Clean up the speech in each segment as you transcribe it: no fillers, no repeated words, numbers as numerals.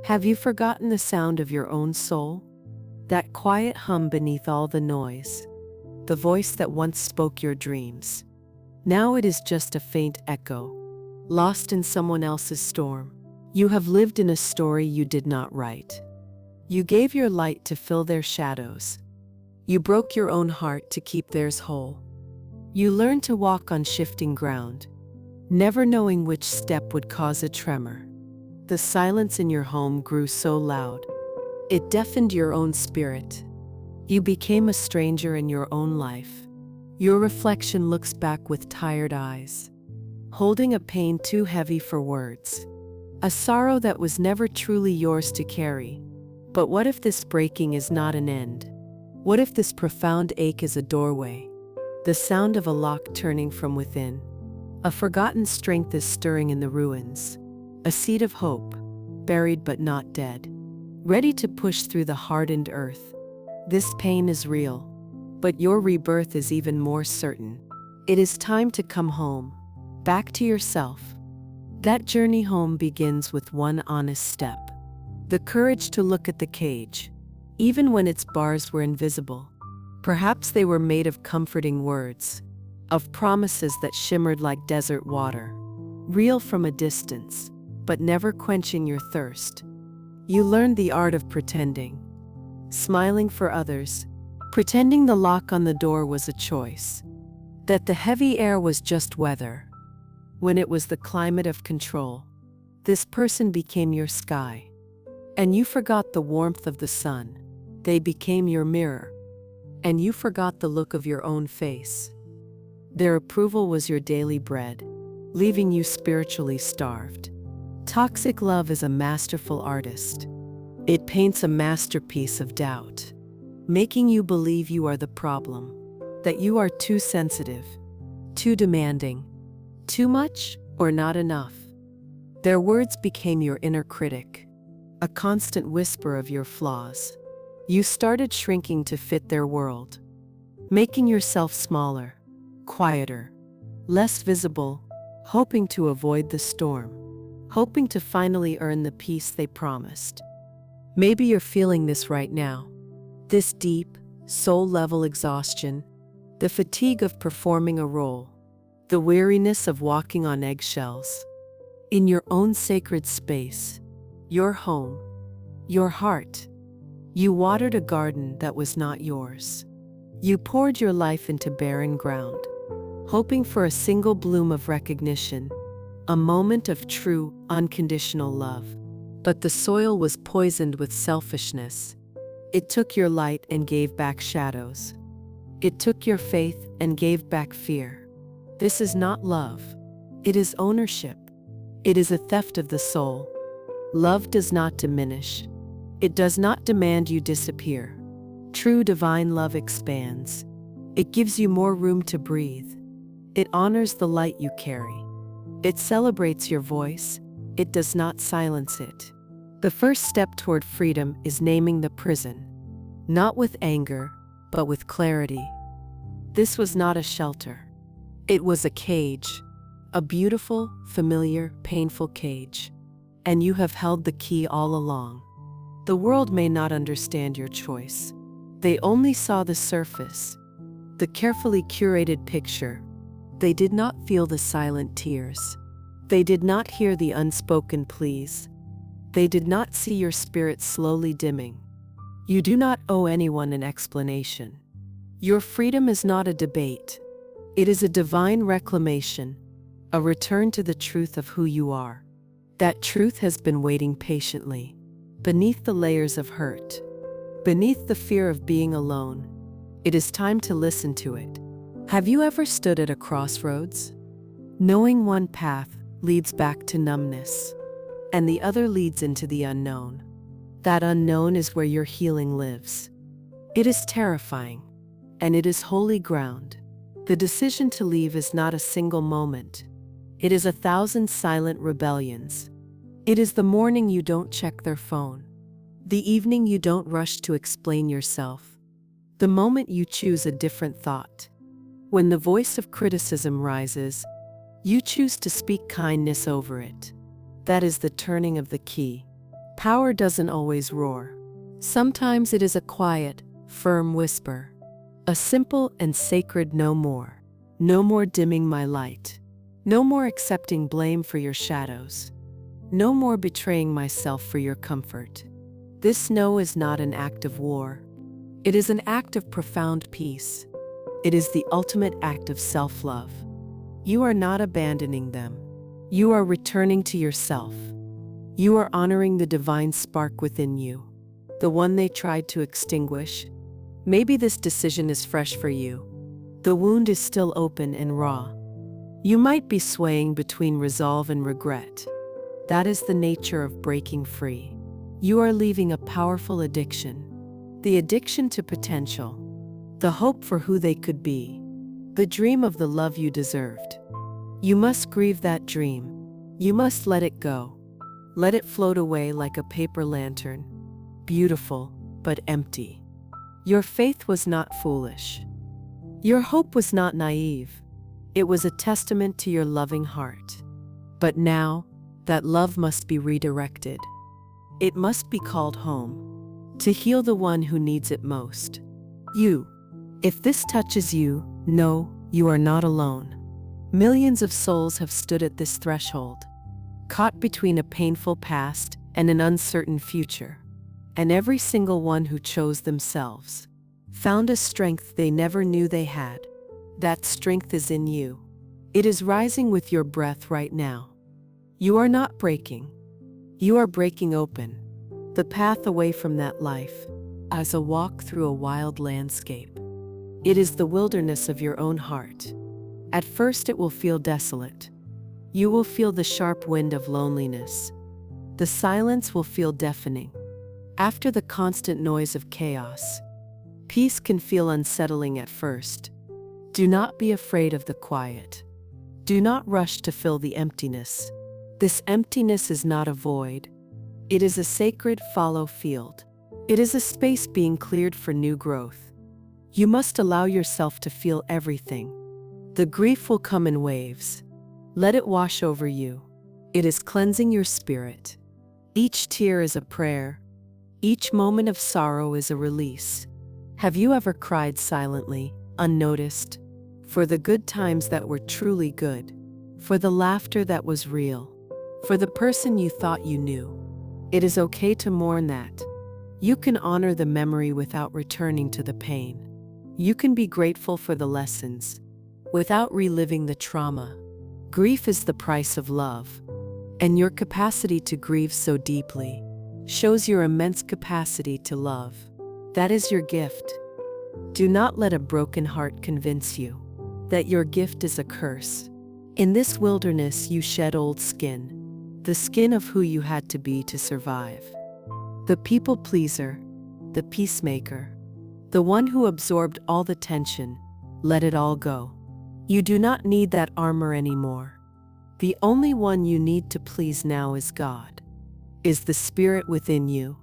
Have you forgotten the sound of your own soul? That quiet hum beneath all the noise, the voice that once spoke your dreams. Now it is just a faint echo, lost in someone else's storm. You have lived in a story you did not write. You gave your light to fill their shadows. You broke your own heart to keep theirs whole. You learned to walk on shifting ground, never knowing which step would cause a tremor. The silence in your home grew so loud, it deafened your own spirit. You became a stranger in your own life. Your reflection looks back with tired eyes, holding a pain too heavy for words, a sorrow that was never truly yours to carry. But what if this breaking is not an end? What if this profound ache is a doorway, the sound of a lock turning from within? A forgotten strength is stirring in the ruins, a seed of hope, buried but not dead, ready to push through the hardened earth. This pain is real, but your rebirth is even more certain. It is time to come home, back to yourself. That journey home begins with one honest step: the courage to look at the cage, even when its bars were invisible. Perhaps they were made of comforting words, of promises that shimmered like desert water, real from a distance, but never quenching your thirst. You learned the art of pretending, smiling for others, pretending the lock on the door was a choice, that the heavy air was just weather, when it was the climate of control. This person became your sky, and you forgot the warmth of the sun. They became your mirror, and you forgot the look of your own face. Their approval was your daily bread, leaving you spiritually starved. Toxic love is a masterful artist. It paints a masterpiece of doubt, making you believe you are the problem, that you are too sensitive, too demanding, too much or not enough. Their words became your inner critic, a constant whisper of your flaws. You started shrinking to fit their world, making yourself smaller, quieter, less visible, hoping to avoid the storm, hoping to finally earn the peace they promised. Maybe you're feeling this right now, this deep, soul-level exhaustion, the fatigue of performing a role, the weariness of walking on eggshells. In your own sacred space, your home, your heart, you watered a garden that was not yours. You poured your life into barren ground, hoping for a single bloom of recognition, a moment of true, unconditional love. But the soil was poisoned with selfishness. It took your light and gave back shadows. It took your faith and gave back fear. This is not love. It is ownership. It is a theft of the soul. Love does not diminish. It does not demand you disappear. True divine love expands. It gives you more room to breathe. It honors the light you carry. It celebrates your voice. It does not silence it. The first step toward freedom is naming the prison, not with anger, but with clarity. This was not a shelter. It was a cage, a beautiful, familiar, painful cage. And you have held the key all along. The world may not understand your choice. They only saw the surface, the carefully curated picture. They did not feel the silent tears. They did not hear the unspoken pleas. They did not see your spirit slowly dimming. You do not owe anyone an explanation. Your freedom is not a debate. It is a divine reclamation, a return to the truth of who you are. That truth has been waiting patiently, beneath the layers of hurt, beneath the fear of being alone. It is time to listen to it. Have you ever stood at a crossroads, knowing one path leads back to numbness, and the other leads into the unknown? That unknown is where your healing lives. It is terrifying, and it is holy ground. The decision to leave is not a single moment. It is 1,000 silent rebellions. It is the morning you don't check their phone, the evening you don't rush to explain yourself, the moment you choose a different thought. When the voice of criticism rises, you choose to speak kindness over it. That is the turning of the key. Power doesn't always roar. Sometimes it is a quiet, firm whisper. A simple and sacred no more. No more dimming my light. No more accepting blame for your shadows. No more betraying myself for your comfort. This no is not an act of war. It is an act of profound peace. It is the ultimate act of self-love. You are not abandoning them. You are returning to yourself. You are honoring the divine spark within you, the one they tried to extinguish. Maybe this decision is fresh for you. The wound is still open and raw. You might be swaying between resolve and regret. That is the nature of breaking free. You are leaving a powerful addiction. The addiction to potential. The hope for who they could be. The dream of the love you deserved. You must grieve that dream. You must let it go. Let it float away like a paper lantern. Beautiful, but empty. Your faith was not foolish. Your hope was not naive. It was a testament to your loving heart. But now, that love must be redirected. It must be called home, to heal the one who needs it most. You. If this touches you, know you are not alone. Millions of souls have stood at this threshold, caught between a painful past and an uncertain future. And every single one who chose themselves found a strength they never knew they had. That strength is in you. It is rising with your breath right now. You are not breaking. You are breaking open. The path away from that life, as a walk through a wild landscape. It is the wilderness of your own heart. At first it will feel desolate. You will feel the sharp wind of loneliness. The silence will feel deafening. After the constant noise of chaos, peace can feel unsettling at first. Do not be afraid of the quiet. Do not rush to fill the emptiness. This emptiness is not a void. It is a sacred fallow field. It is a space being cleared for new growth. You must allow yourself to feel everything. The grief will come in waves. Let it wash over you. It is cleansing your spirit. Each tear is a prayer. Each moment of sorrow is a release. Have you ever cried silently, unnoticed? For the good times that were truly good. For the laughter that was real. For the person you thought you knew. It is okay to mourn that. You can honor the memory without returning to the pain. You can be grateful for the lessons, without reliving the trauma. Grief is the price of love, and your capacity to grieve so deeply shows your immense capacity to love. That is your gift. Do not let a broken heart convince you that your gift is a curse. In this wilderness you shed old skin, the skin of who you had to be to survive. The people pleaser, the peacemaker, the one who absorbed all the tension. Let it all go. You do not need that armor anymore. The only one you need to please now is God. Is the spirit within you.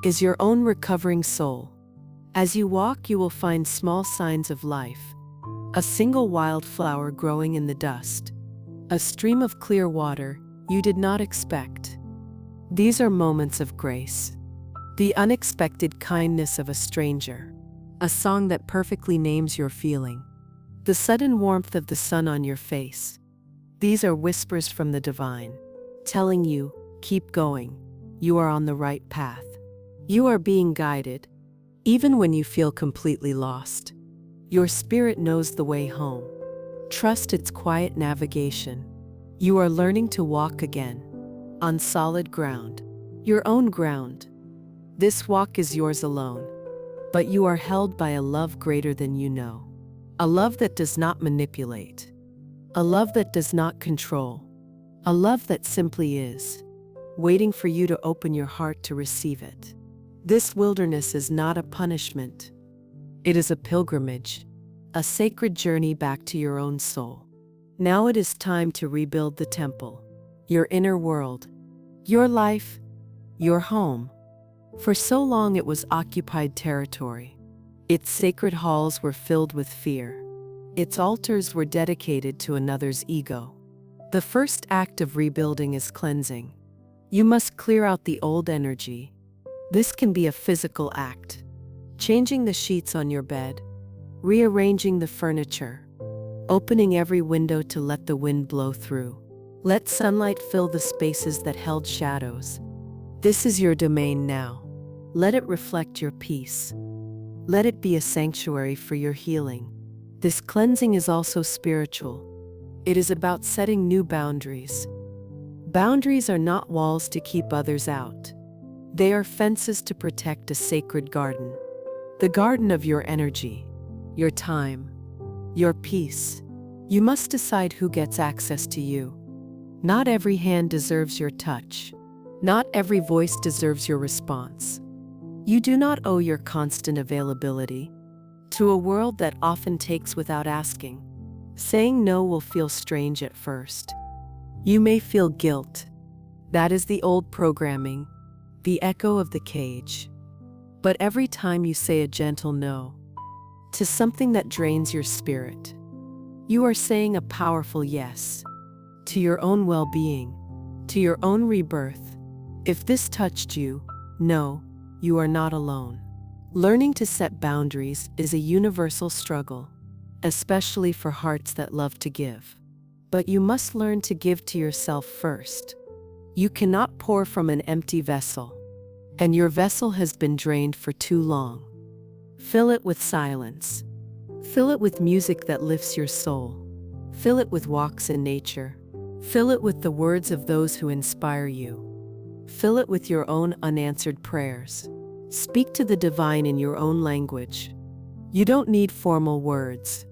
Is your own recovering soul. As you walk, you will find small signs of life. A single wildflower growing in the dust. A stream of clear water you did not expect. These are moments of grace. The unexpected kindness of a stranger. A song that perfectly names your feeling. The sudden warmth of the sun on your face. These are whispers from the divine, telling you, keep going. You are on the right path. You are being guided, even when you feel completely lost. Your spirit knows the way home. Trust its quiet navigation. You are learning to walk again, on solid ground, your own ground. This walk is yours alone, but you are held by a love greater than you know. A love that does not manipulate. A love that does not control. A love that simply is, waiting for you to open your heart to receive it. This wilderness is not a punishment. It is a pilgrimage, a sacred journey back to your own soul. Now it is time to rebuild the temple, your inner world, your life, your home. For so long it was occupied territory. Its sacred halls were filled with fear. Its altars were dedicated to another's ego. The first act of rebuilding is cleansing. You must clear out the old energy. This can be a physical act. Changing the sheets on your bed, rearranging the furniture, opening every window to let the wind blow through. Let sunlight fill the spaces that held shadows. This is your domain now. Let it reflect your peace. Let it be a sanctuary for your healing. This cleansing is also spiritual. It is about setting new boundaries. Boundaries are not walls to keep others out. They are fences to protect a sacred garden. The garden of your energy, your time, your peace. You must decide who gets access to you. Not every hand deserves your touch. Not every voice deserves your response. You do not owe your constant availability to a world that often takes without asking. Saying no will feel strange at first. You may feel guilt. That is the old programming, the echo of the cage. But every time you say a gentle no to something that drains your spirit, you are saying a powerful yes to your own well-being, to your own rebirth. If this touched you, know you are not alone. Learning to set boundaries is a universal struggle, especially for hearts that love to give. But you must learn to give to yourself first. You cannot pour from an empty vessel, and your vessel has been drained for too long. Fill it with silence. Fill it with music that lifts your soul. Fill it with walks in nature. Fill it with the words of those who inspire you. Fill it with your own unanswered prayers. Speak to the divine in your own language. You don't need formal words.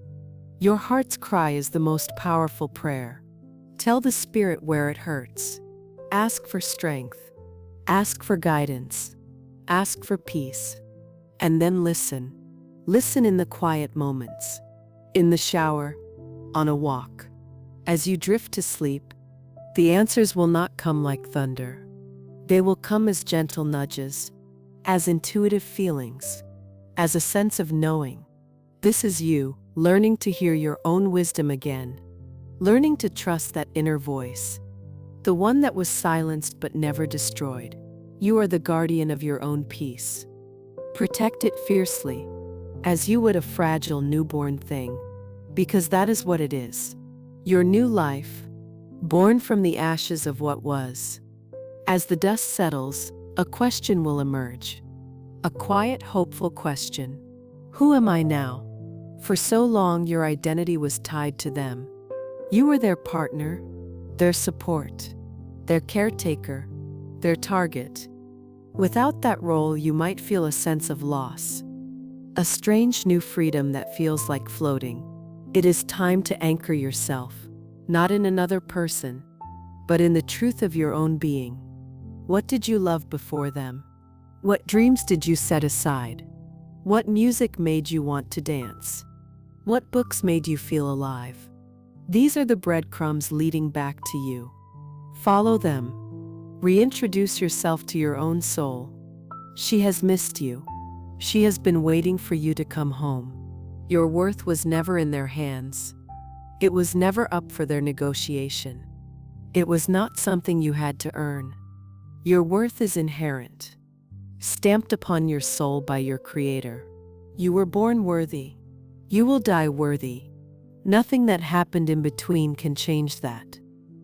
Your heart's cry is the most powerful prayer. Tell the spirit where it hurts. Ask for strength. Ask for guidance. Ask for peace. And then listen. Listen in the quiet moments. In the shower, on a walk. As you drift to sleep, the answers will not come like thunder. They will come as gentle nudges, as intuitive feelings, as a sense of knowing. This is you, learning to hear your own wisdom again, learning to trust that inner voice, the one that was silenced but never destroyed. You are the guardian of your own peace. Protect it fiercely, as you would a fragile newborn thing, because that is what it is. Your new life, born from the ashes of what was. As the dust settles, a question will emerge. A quiet, hopeful question. Who am I now? For so long, your identity was tied to them. You were their partner, their support, their caretaker, their target. Without that role, you might feel a sense of loss. A strange new freedom that feels like floating. It is time to anchor yourself, not in another person, but in the truth of your own being. What did you love before them? What dreams did you set aside? What music made you want to dance? What books made you feel alive? These are the breadcrumbs leading back to you. Follow them. Reintroduce yourself to your own soul. She has missed you. She has been waiting for you to come home. Your worth was never in their hands. It was never up for their negotiation. It was not something you had to earn. Your worth is inherent, stamped upon your soul by your Creator. You were born worthy. You will die worthy. Nothing that happened in between can change that.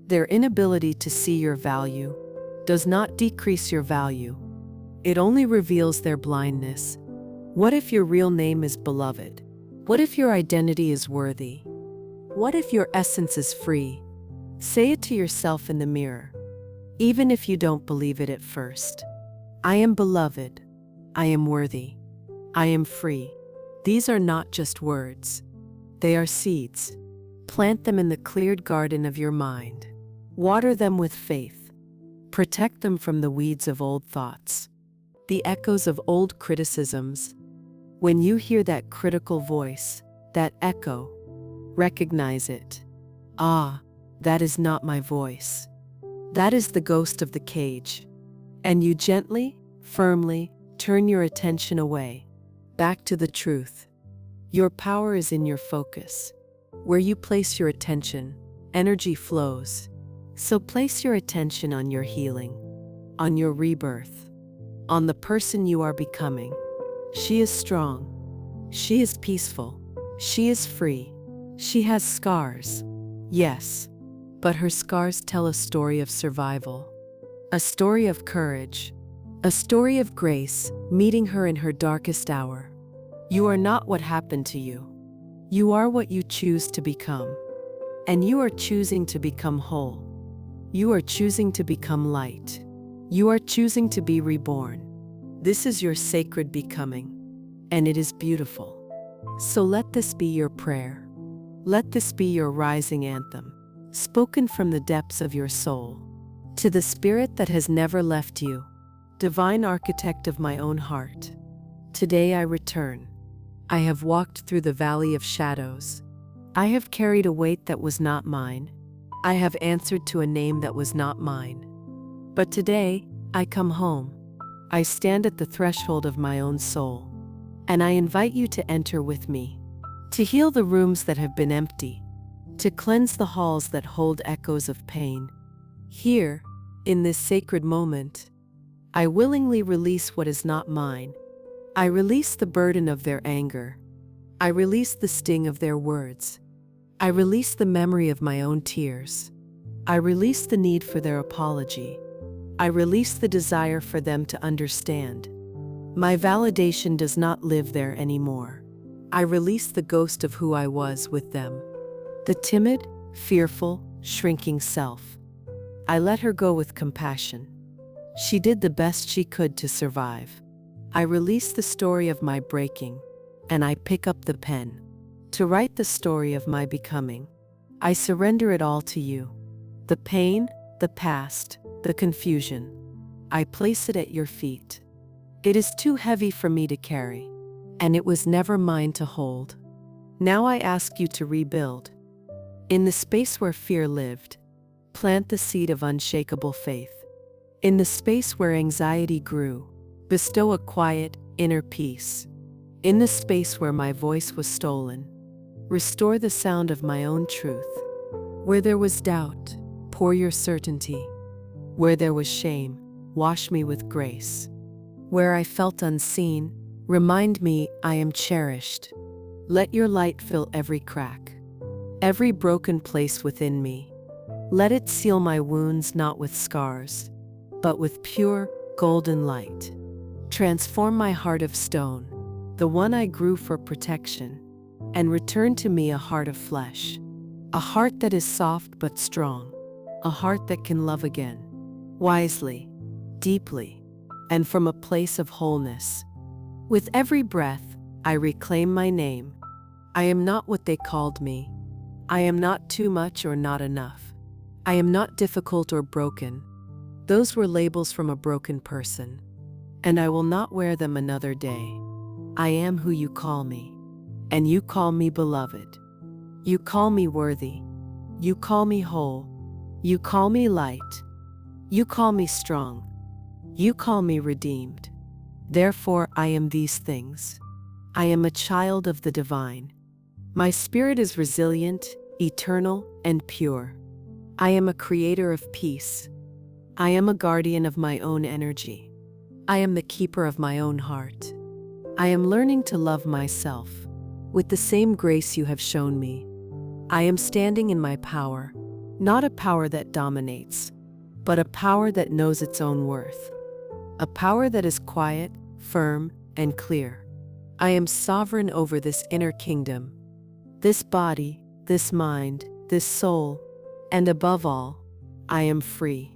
Their inability to see your value does not decrease your value. It only reveals their blindness. What if your real name is beloved? What if your identity is worthy? What if your essence is free? Say it to yourself in the mirror, even if you don't believe it at first. I am beloved. I am worthy. I am free. These are not just words. They are seeds. Plant them in the cleared garden of your mind. Water them with faith. Protect them from the weeds of old thoughts, the echoes of old criticisms. When you hear that critical voice, that echo, recognize it. Ah, that is not my voice. That is the ghost of the cage. And you gently, firmly, turn your attention away, back to the truth. Your power is in your focus. Where you place your attention, energy flows. So place your attention on your healing. on your rebirth, on the person you are becoming. She is strong. She is peaceful. She is free. She has scars. Yes, but her scars tell a story of survival, a story of courage, a story of grace meeting her in her darkest hour. You are not what happened to you. You are what you choose to become. And you are choosing to become whole. You are choosing to become light. You are choosing to be reborn. This is your sacred becoming, and it is beautiful. So let this be your prayer. Let this be your rising anthem, spoken from the depths of your soul. To the spirit that has never left you, divine architect of my own heart, today I return. I have walked through the valley of shadows. I have carried a weight that was not mine. I have answered to a name that was not mine. But today, I come home. I stand at the threshold of my own soul, and I invite you to enter with me, to heal the rooms that have been empty, to cleanse the halls that hold echoes of pain. Here, in this sacred moment, I willingly release what is not mine. I release the burden of their anger. I release the sting of their words. I release the memory of my own tears. I release the need for their apology. I release the desire for them to understand. My validation does not live there anymore. I release the ghost of who I was with them. The timid, fearful, shrinking self. I let her go with compassion. She did the best she could to survive. I release the story of my breaking, and I pick up the pen to write the story of my becoming. I surrender it all to you. The pain, the past, the confusion. I place it at your feet. It is too heavy for me to carry, and it was never mine to hold. Now I ask you to rebuild. In the space where fear lived, plant the seed of unshakable faith. In the space where anxiety grew, bestow a quiet, inner peace. In the space where my voice was stolen, restore the sound of my own truth. Where there was doubt, pour your certainty. Where there was shame, wash me with grace. Where I felt unseen, remind me I am cherished. Let your light fill every crack, every broken place within me. Let it seal my wounds not with scars, but with pure, golden light. Transform my heart of stone, the one I grew for protection, and return to me a heart of flesh, a heart that is soft but strong, a heart that can love again, wisely, deeply, and from a place of wholeness. With every breath, I reclaim my name. I am not what they called me. I am not too much or not enough. I am not difficult or broken. Those were labels from a broken person, and I will not wear them another day. I am who you call me, and you call me beloved. You call me worthy. You call me whole. You call me light. You call me strong. You call me redeemed. Therefore, I am these things. I am a child of the divine. My spirit is resilient, eternal, and pure. I am a creator of peace. I am a guardian of my own energy. I am the keeper of my own heart. I am learning to love myself with the same grace you have shown me. I am standing in my power, not a power that dominates, but a power that knows its own worth. A power that is quiet, firm, and clear. I am sovereign over this inner kingdom, this body, this mind, this soul, and above all, I am free.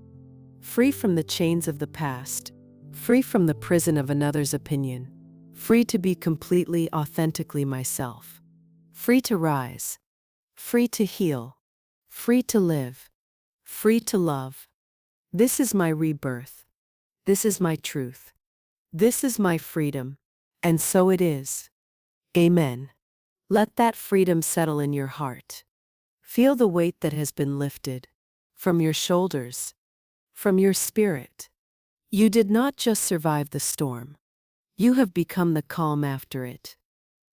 Free from the chains of the past, free from the prison of another's opinion, free to be completely, authentically myself, free to rise, free to heal, free to live, free to love. This is my rebirth. This is my truth. This is my freedom, and so it is. Amen. Let that freedom settle in your heart. Feel the weight that has been lifted from your shoulders, from your spirit. You did not just survive the storm. You have become the calm after it.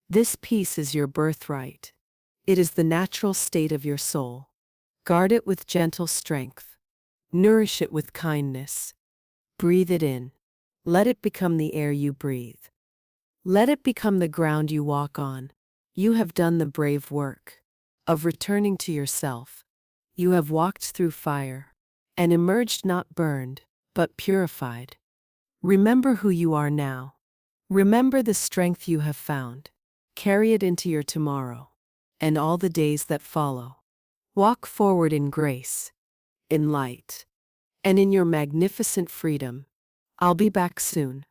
This peace is your birthright. It is the natural state of your soul. Guard it with gentle strength. Nourish it with kindness. Breathe it in. Let it become the air you breathe. Let it become the ground you walk on. You have done the brave work of returning to yourself. You have walked through fire and emerged not burned, but purified. Remember who you are now. Remember the strength you have found. Carry it into your tomorrow and all the days that follow. Walk forward in grace, in light, and in your magnificent freedom. I'll be back soon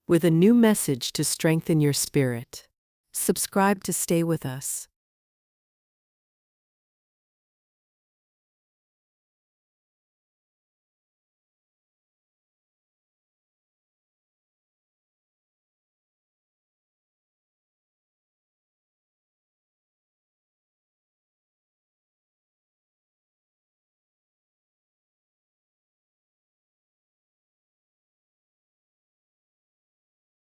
with a new message to strengthen your spirit. Subscribe to stay with us.